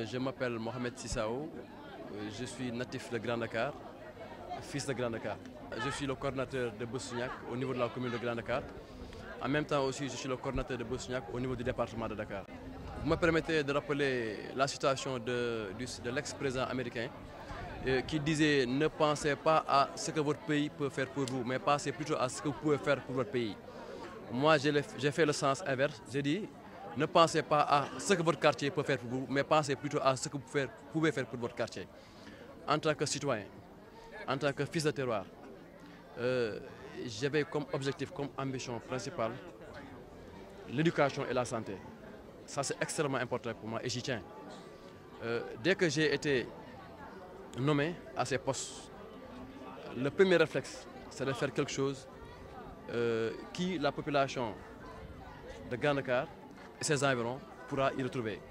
Je m'appelle Mohamed Sissao, je suis natif de Grand Dakar, fils de Grand Dakar. Je suis le coordinateur de Boussignac au niveau de la commune de Grand Dakar. En même temps aussi, je suis le coordinateur de Boussignac au niveau du département de Dakar. Vous me permettez de rappeler la situation de l'ex-président américain qui disait ne pensez pas à ce que votre pays peut faire pour vous, mais pensez plutôt à ce que vous pouvez faire pour votre pays. Moi, j'ai fait le sens inverse. J'ai dit ne pensez pas à ce que votre quartier peut faire pour vous, mais pensez plutôt à ce que vous pouvez faire pour votre quartier. En tant que citoyen, en tant que fils de terroir, j'avais comme objectif, comme ambition principale, l'éducation et la santé. Ça, c'est extrêmement important pour moi et j'y tiens. Dès que j'ai été nommé à ces postes, le premier réflexe, c'est de faire quelque chose qui la population de Grand Dakar et ses environs pourra y retrouver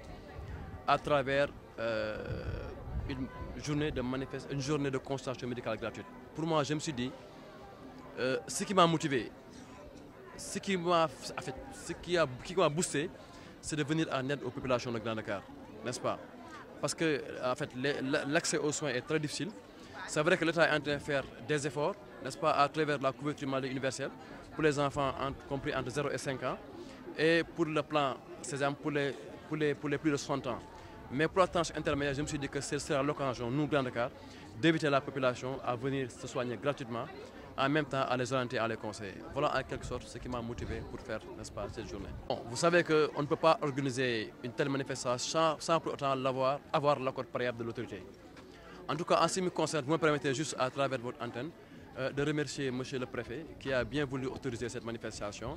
à travers une journée de consultation médicale gratuite. Pour moi, je me suis dit, ce qui m'a motivé, ce qui m'a boosté, c'est de venir en aide aux populations de Grand Dakar, n'est-ce pas? Parce que en fait, l'accès aux soins est très difficile. C'est vrai que l'État est en train de faire des efforts, n'est-ce pas, à travers la couverture maladie universelle pour les enfants compris entre 0 et 5 ans et pour le plan Sésame pour les plus de 60 ans. Mais pour la tranche intermédiaire, je me suis dit que ce sera l'occasion, nous, Grand Dakar, d'éviter la population à venir se soigner gratuitement, en même temps à les orienter, à les conseiller. Voilà en quelque sorte ce qui m'a motivé pour faire, n'est-ce pas, cette journée. Bon, vous savez qu'on ne peut pas organiser une telle manifestation sans pour autant avoir l'accord préalable de l'autorité. En tout cas, en ce qui me concerne, vous me permettez juste à travers votre antenne de remercier M. le préfet qui a bien voulu autoriser cette manifestation,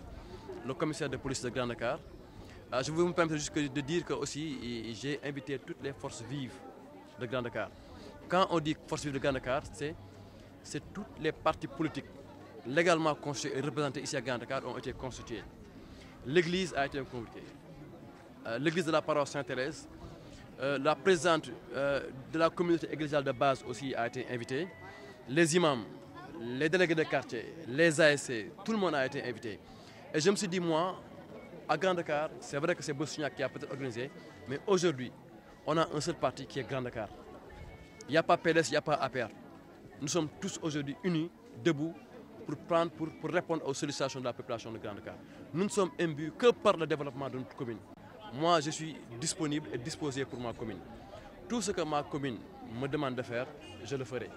le commissaire de police de Grand Dakar. Je veux me permettre juste de dire que aussi j'ai invité toutes les forces vives de Grand Dakar. Quand on dit forces vives de Grand Dakar, c'est toutes les partis politiques légalement constitués et représentés ici à Grand Dakar ont été constitués. L'église a été convoquée. L'église de la paroisse Sainte-Thérèse, la présidente de la communauté ecclésiale de base aussi a été invitée. Les imams, les délégués de quartier, les ASC, tout le monde a été invité. Et je me suis dit, moi, à Grand Dakar, c'est vrai que c'est Boussignac qui a peut-être organisé, mais aujourd'hui, on a un seul parti qui est Grand Dakar. Il n'y a pas PDS, il n'y a pas APR. Nous sommes tous aujourd'hui unis, debout, pour répondre aux sollicitations de la population de Grand Dakar. Nous ne sommes imbus que par le développement de notre commune. Moi, je suis disponible et disposé pour ma commune. Tout ce que ma commune me demande de faire, je le ferai.